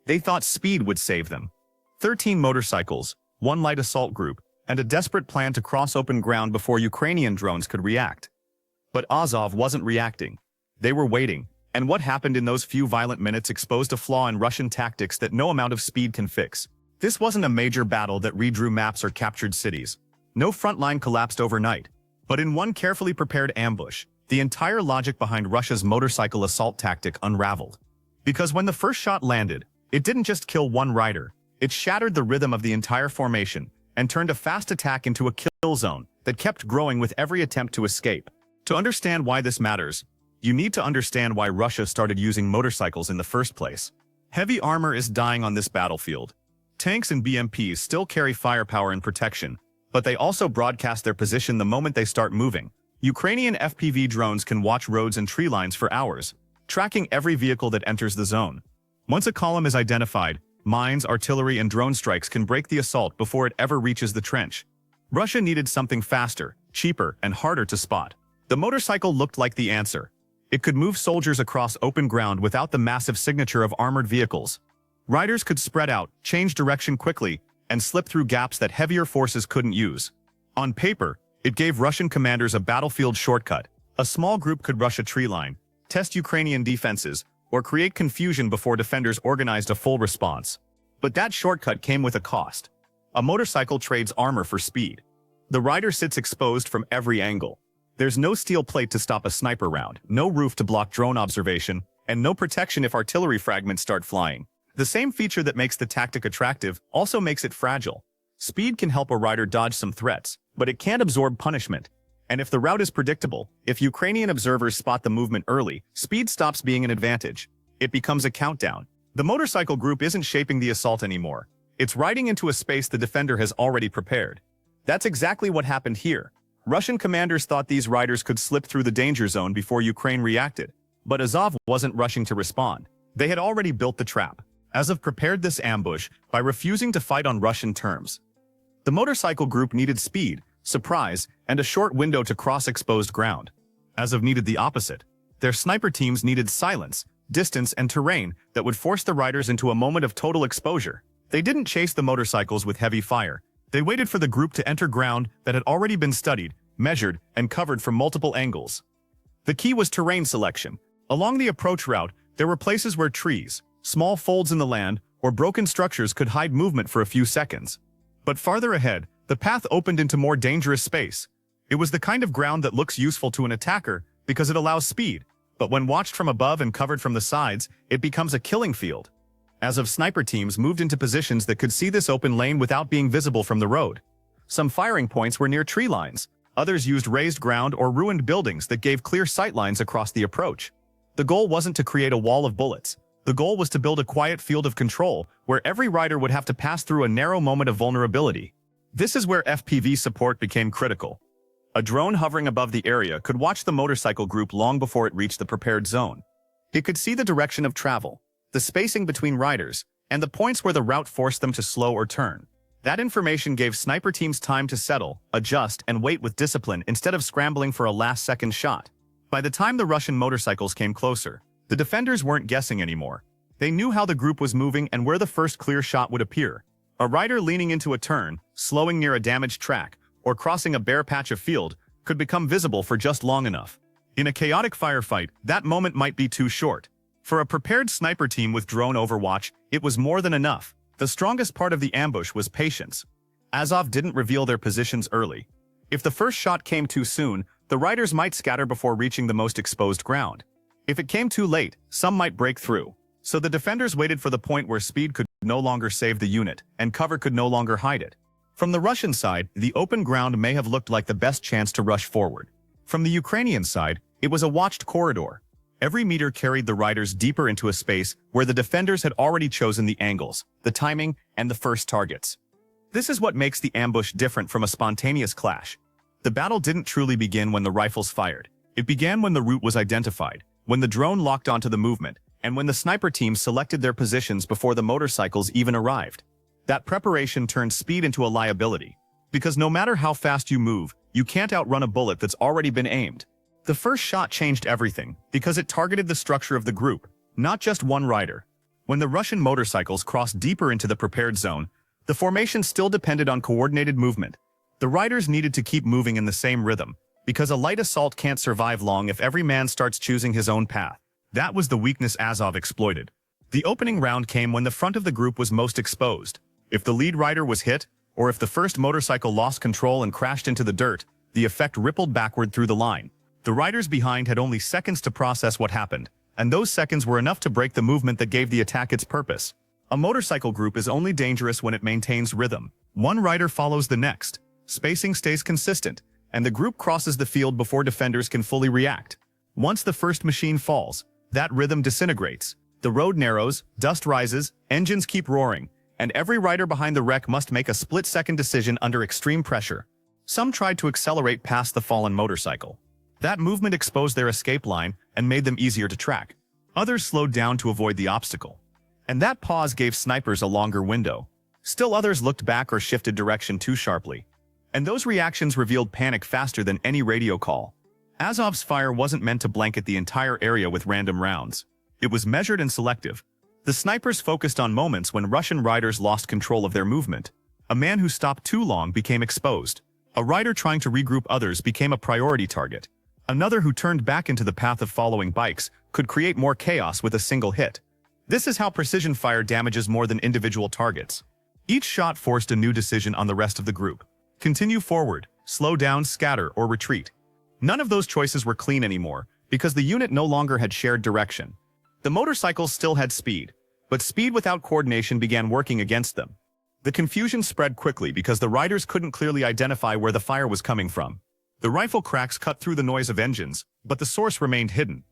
They thought speed would save them. 13 motorcycles, one light assault group, and a desperate plan to cross open ground before Ukrainian drones could react. But Azov wasn't reacting. They were waiting, and what happened in those few violent minutes exposed a flaw in Russian tactics that no amount of speed can fix. This wasn't a major battle that redrew maps or captured cities. No front line collapsed overnight. But in one carefully prepared ambush, the entire logic behind Russia's motorcycle assault tactic unraveled. Because when the first shot landed, it didn't just kill one rider, it shattered the rhythm of the entire formation and turned a fast attack into a kill zone that kept growing with every attempt to escape. To understand why this matters, you need to understand why Russia started using motorcycles in the first place. Heavy armor is dying on this battlefield. Tanks and BMPs still carry firepower and protection, but they also broadcast their position the moment they start moving. Ukrainian FPV drones can watch roads and tree lines for hours, tracking every vehicle that enters the zone. Once a column is identified, mines, artillery, and drone strikes can break the assault before it ever reaches the trench. Russia needed something faster, cheaper, and harder to spot. The motorcycle looked like the answer. It could move soldiers across open ground without the massive signature of armored vehicles. Riders could spread out, change direction quickly, and slip through gaps that heavier forces couldn't use. On paper, it gave Russian commanders a battlefield shortcut. A small group could rush a tree line, test Ukrainian defenses, or create confusion before defenders organized a full response. But that shortcut came with a cost. A motorcycle trades armor for speed. The rider sits exposed from every angle. There's no steel plate to stop a sniper round, no roof to block drone observation, and no protection if artillery fragments start flying. The same feature that makes the tactic attractive also makes it fragile. Speed can help a rider dodge some threats, but it can't absorb punishment. And if the route is predictable, if Ukrainian observers spot the movement early, speed stops being an advantage. It becomes a countdown. The motorcycle group isn't shaping the assault anymore. It's riding into a space the defender has already prepared. That's exactly what happened here. Russian commanders thought these riders could slip through the danger zone before Ukraine reacted. But Azov wasn't rushing to respond. They had already built the trap. Azov prepared this ambush by refusing to fight on Russian terms. The motorcycle group needed speed, surprise, and a short window to cross exposed ground. Azov needed the opposite. Their sniper teams needed silence, distance, and terrain that would force the riders into a moment of total exposure. They didn't chase the motorcycles with heavy fire. They waited for the group to enter ground that had already been studied, measured, and covered from multiple angles. The key was terrain selection. Along the approach route, there were places where trees, small folds in the land, or broken structures could hide movement for a few seconds. But farther ahead, the path opened into more dangerous space. It was the kind of ground that looks useful to an attacker because it allows speed, but when watched from above and covered from the sides, it becomes a killing field. Azov sniper teams moved into positions that could see this open lane without being visible from the road. Some firing points were near tree lines. Others used raised ground or ruined buildings that gave clear sight lines across the approach. The goal wasn't to create a wall of bullets. The goal was to build a quiet field of control where every rider would have to pass through a narrow moment of vulnerability. This is where FPV support became critical. A drone hovering above the area could watch the motorcycle group long before it reached the prepared zone. It could see the direction of travel, the spacing between riders, and the points where the route forced them to slow or turn. That information gave sniper teams time to settle, adjust, and wait with discipline instead of scrambling for a last-second shot. By the time the Russian motorcycles came closer, the defenders weren't guessing anymore. They knew how the group was moving and where the first clear shot would appear. A rider leaning into a turn, slowing near a damaged track, or crossing a bare patch of field could become visible for just long enough. In a chaotic firefight, that moment might be too short. For a prepared sniper team with drone overwatch, it was more than enough. The strongest part of the ambush was patience. Azov didn't reveal their positions early. If the first shot came too soon, the riders might scatter before reaching the most exposed ground. If it came too late, some might break through. So the defenders waited for the point where speed could no longer save the unit, and cover could no longer hide it. From the Russian side, the open ground may have looked like the best chance to rush forward. From the Ukrainian side, it was a watched corridor. Every meter carried the riders deeper into a space where the defenders had already chosen the angles, the timing, and the first targets. This is what makes the ambush different from a spontaneous clash. The battle didn't truly begin when the rifles fired. It began when the route was identified, when the drone locked onto the movement, and when the sniper teams selected their positions before the motorcycles even arrived. That preparation turned speed into a liability, because no matter how fast you move, you can't outrun a bullet that's already been aimed. The first shot changed everything, because it targeted the structure of the group, not just one rider. When the Russian motorcycles crossed deeper into the prepared zone, the formation still depended on coordinated movement. The riders needed to keep moving in the same rhythm, because a light assault can't survive long if every man starts choosing his own path. That was the weakness Azov exploited. The opening round came when the front of the group was most exposed. If the lead rider was hit, or if the first motorcycle lost control and crashed into the dirt, the effect rippled backward through the line. The riders behind had only seconds to process what happened, and those seconds were enough to break the movement that gave the attack its purpose. A motorcycle group is only dangerous when it maintains rhythm. One rider follows the next, spacing stays consistent, and the group crosses the field before defenders can fully react. Once the first machine falls, that rhythm disintegrates. The road narrows, dust rises, engines keep roaring, and every rider behind the wreck must make a split-second decision under extreme pressure. Some tried to accelerate past the fallen motorcycle. That movement exposed their escape line and made them easier to track. Others slowed down to avoid the obstacle. And that pause gave snipers a longer window. Still others looked back or shifted direction too sharply. And those reactions revealed panic faster than any radio call. Azov's fire wasn't meant to blanket the entire area with random rounds. It was measured and selective. The snipers focused on moments when Russian riders lost control of their movement. A man who stopped too long became exposed. A rider trying to regroup others became a priority target. Another who turned back into the path of following bikes could create more chaos with a single hit. This is how precision fire damages more than individual targets. Each shot forced a new decision on the rest of the group. Continue forward, slow down, scatter, or retreat. None of those choices were clean anymore, because the unit no longer had shared direction. The motorcycles still had speed, but speed without coordination began working against them. The confusion spread quickly because the riders couldn't clearly identify where the fire was coming from. The rifle cracks cut through the noise of engines, but the source remained hidden.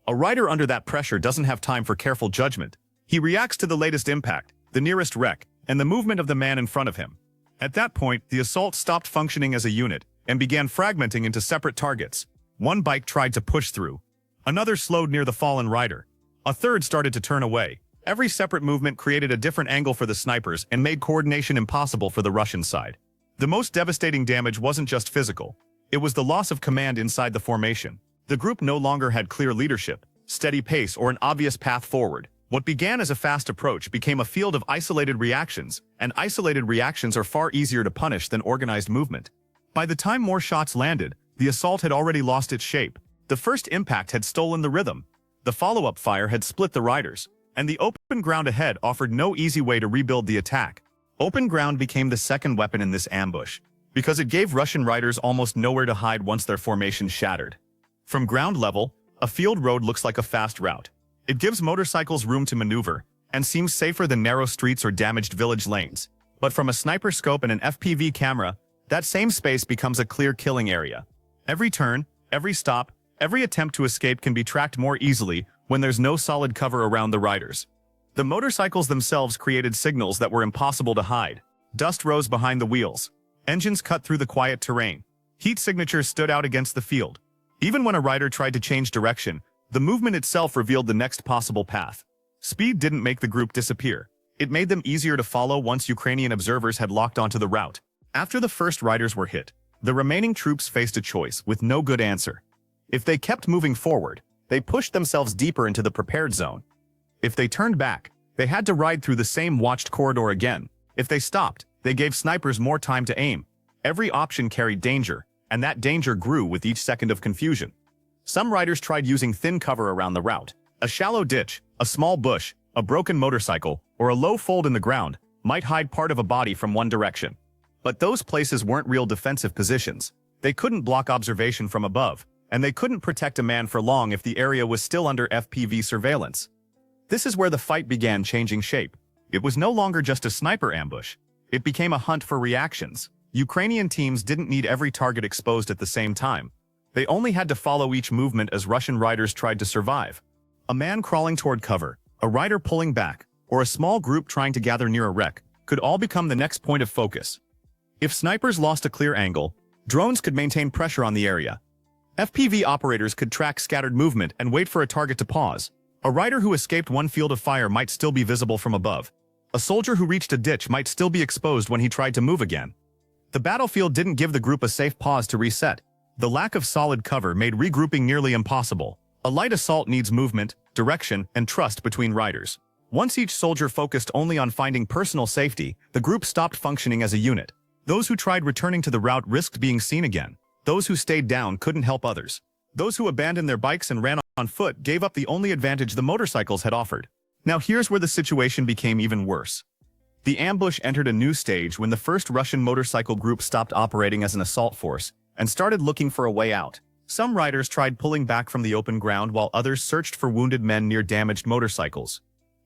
A rider under that pressure doesn't have time for careful judgment. He reacts to the latest impact, the nearest wreck, and the movement of the man in front of him. At that point, the assault stopped functioning as a unit and began fragmenting into separate targets. One bike tried to push through. Another slowed near the fallen rider. A third started to turn away. Every separate movement created a different angle for the snipers and made coordination impossible for the Russian side. The most devastating damage wasn't just physical. It was the loss of command inside the formation. The group no longer had clear leadership, steady pace, or an obvious path forward. What began as a fast approach became a field of isolated reactions, and isolated reactions are far easier to punish than organized movement. By the time more shots landed, the assault had already lost its shape. The first impact had stolen the rhythm. The follow-up fire had split the riders, and the open ground ahead offered no easy way to rebuild the attack. Open ground became the second weapon in this ambush, because it gave Russian riders almost nowhere to hide once their formation shattered. From ground level, a field road looks like a fast route. It gives motorcycles room to maneuver, and seems safer than narrow streets or damaged village lanes. But from a sniper scope and an FPV camera, that same space becomes a clear killing area. Every turn, every stop, every attempt to escape can be tracked more easily when there's no solid cover around the riders. The motorcycles themselves created signals that were impossible to hide. Dust rose behind the wheels. Engines cut through the quiet terrain. Heat signatures stood out against the field. Even when a rider tried to change direction, the movement itself revealed the next possible path. Speed didn't make the group disappear. It made them easier to follow once Ukrainian observers had locked onto the route. After the first riders were hit, the remaining troops faced a choice with no good answer. If they kept moving forward, they pushed themselves deeper into the prepared zone. If they turned back, they had to ride through the same watched corridor again. If they stopped, they gave snipers more time to aim. Every option carried danger, and that danger grew with each second of confusion. Some riders tried using thin cover around the route. A shallow ditch, a small bush, a broken motorcycle, or a low fold in the ground might hide part of a body from one direction. But those places weren't real defensive positions. They couldn't block observation from above, and they couldn't protect a man for long if the area was still under FPV surveillance. This is where the fight began changing shape. It was no longer just a sniper ambush. It became a hunt for reactions. Ukrainian teams didn't need every target exposed at the same time. They only had to follow each movement as Russian riders tried to survive. A man crawling toward cover, a rider pulling back, or a small group trying to gather near a wreck could all become the next point of focus. If snipers lost a clear angle, drones could maintain pressure on the area. FPV operators could track scattered movement and wait for a target to pause. A rider who escaped one field of fire might still be visible from above. A soldier who reached a ditch might still be exposed when he tried to move again. The battlefield didn't give the group a safe pause to reset. The lack of solid cover made regrouping nearly impossible. A light assault needs movement, direction, and trust between riders. Once each soldier focused only on finding personal safety, the group stopped functioning as a unit. Those who tried returning to the route risked being seen again. Those who stayed down couldn't help others. Those who abandoned their bikes and ran on foot gave up the only advantage the motorcycles had offered. Now here's where the situation became even worse. The ambush entered a new stage when the first Russian motorcycle group stopped operating as an assault force and started looking for a way out. Some riders tried pulling back from the open ground while others searched for wounded men near damaged motorcycles.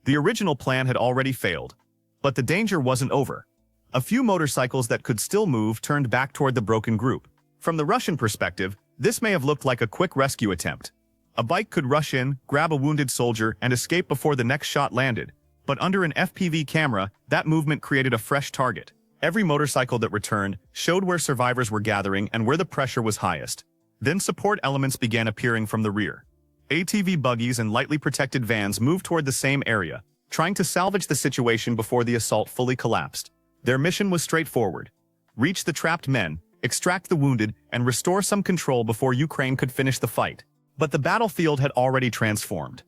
The original plan had already failed, but the danger wasn't over. A few motorcycles that could still move turned back toward the broken group. From the Russian perspective, this may have looked like a quick rescue attempt. A bike could rush in, grab a wounded soldier, and escape before the next shot landed. But under an FPV camera, that movement created a fresh target. Every motorcycle that returned showed where survivors were gathering and where the pressure was highest. Then support elements began appearing from the rear. ATV buggies and lightly protected vans moved toward the same area, trying to salvage the situation before the assault fully collapsed. Their mission was straightforward: reach the trapped men, extract the wounded, and restore some control before Ukraine could finish the fight. But the battlefield had already transformed.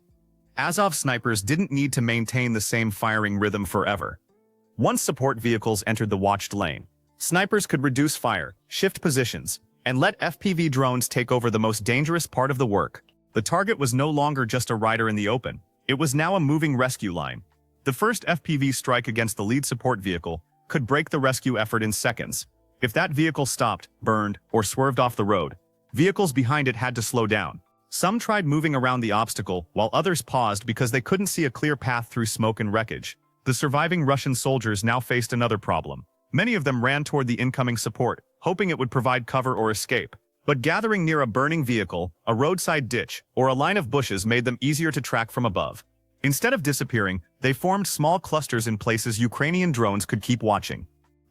Azov snipers didn't need to maintain the same firing rhythm forever. Once support vehicles entered the watched lane, snipers could reduce fire, shift positions, and let FPV drones take over the most dangerous part of the work. The target was no longer just a rider in the open. It was now a moving rescue line. The first FPV strike against the lead support vehicle could break the rescue effort in seconds. If that vehicle stopped, burned, or swerved off the road, vehicles behind it had to slow down. Some tried moving around the obstacle, while others paused because they couldn't see a clear path through smoke and wreckage. The surviving Russian soldiers now faced another problem. Many of them ran toward the incoming support, hoping it would provide cover or escape. But gathering near a burning vehicle, a roadside ditch, or a line of bushes made them easier to track from above. Instead of disappearing, they formed small clusters in places Ukrainian drones could keep watching.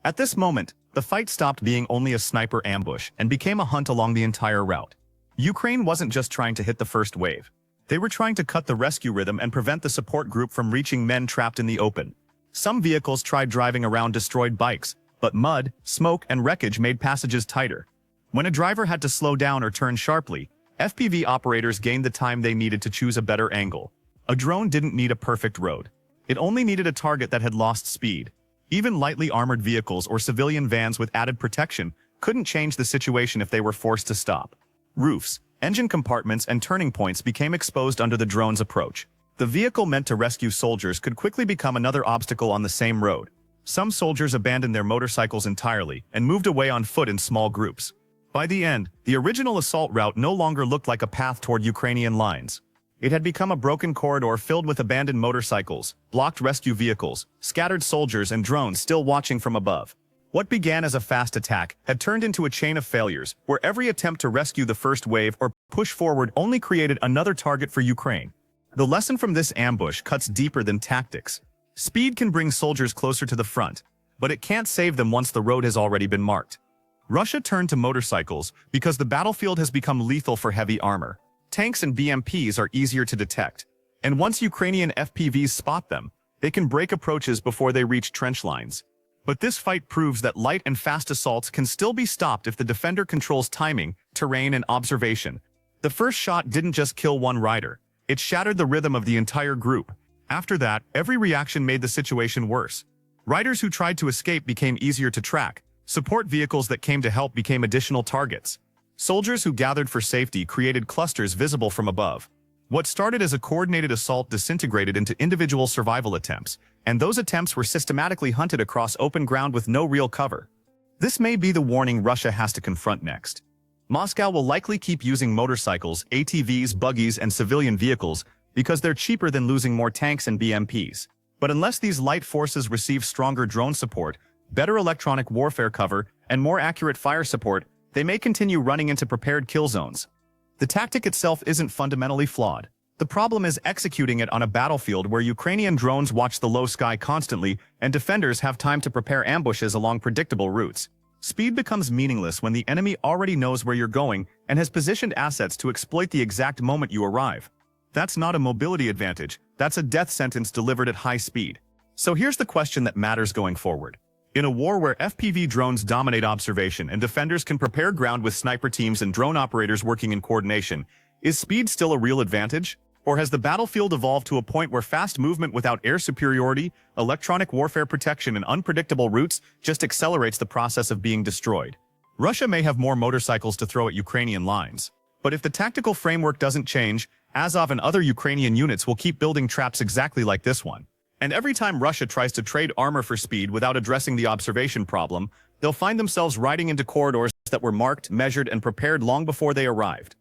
At this moment, the fight stopped being only a sniper ambush and became a hunt along the entire route. Ukraine wasn't just trying to hit the first wave. They were trying to cut the rescue rhythm and prevent the support group from reaching men trapped in the open. Some vehicles tried driving around destroyed bikes, but mud, smoke, and wreckage made passages tighter. When a driver had to slow down or turn sharply, FPV operators gained the time they needed to choose a better angle. A drone didn't need a perfect road. It only needed a target that had lost speed. Even lightly armored vehicles or civilian vans with added protection couldn't change the situation if they were forced to stop. Roofs, engine compartments, and turning points became exposed under the drone's approach. The vehicle meant to rescue soldiers could quickly become another obstacle on the same road. Some soldiers abandoned their motorcycles entirely and moved away on foot in small groups. By the end, the original assault route no longer looked like a path toward Ukrainian lines. It had become a broken corridor filled with abandoned motorcycles, blocked rescue vehicles, scattered soldiers, and drones still watching from above. What began as a fast attack had turned into a chain of failures, where every attempt to rescue the first wave or push forward only created another target for Ukraine. The lesson from this ambush cuts deeper than tactics. Speed can bring soldiers closer to the front, but it can't save them once the road has already been marked. Russia turned to motorcycles because the battlefield has become lethal for heavy armor. Tanks and BMPs are easier to detect, and once Ukrainian FPVs spot them, they can break approaches before they reach trench lines. But this fight proves that light and fast assaults can still be stopped if the defender controls timing, terrain, and observation. The first shot didn't just kill one rider. It shattered the rhythm of the entire group. After that, every reaction made the situation worse. Riders who tried to escape became easier to track. Support vehicles that came to help became additional targets. Soldiers who gathered for safety created clusters visible from above. What started as a coordinated assault disintegrated into individual survival attempts, and those attempts were systematically hunted across open ground with no real cover. This may be the warning Russia has to confront next. Moscow will likely keep using motorcycles, ATVs, buggies, and civilian vehicles because they're cheaper than losing more tanks and BMPs. But unless these light forces receive stronger drone support, better electronic warfare cover, and more accurate fire support, they may continue running into prepared kill zones. The tactic itself isn't fundamentally flawed. The problem is executing it on a battlefield where Ukrainian drones watch the low sky constantly and defenders have time to prepare ambushes along predictable routes. Speed becomes meaningless when the enemy already knows where you're going and has positioned assets to exploit the exact moment you arrive. That's not a mobility advantage, that's a death sentence delivered at high speed. So here's the question that matters going forward. In a war where FPV drones dominate observation and defenders can prepare ground with sniper teams and drone operators working in coordination, is speed still a real advantage? Or has the battlefield evolved to a point where fast movement without air superiority, electronic warfare protection, and unpredictable routes just accelerates the process of being destroyed? Russia may have more motorcycles to throw at Ukrainian lines. But if the tactical framework doesn't change, Azov and other Ukrainian units will keep building traps exactly like this one. And every time Russia tries to trade armor for speed without addressing the observation problem, they'll find themselves riding into corridors that were marked, measured, and prepared long before they arrived.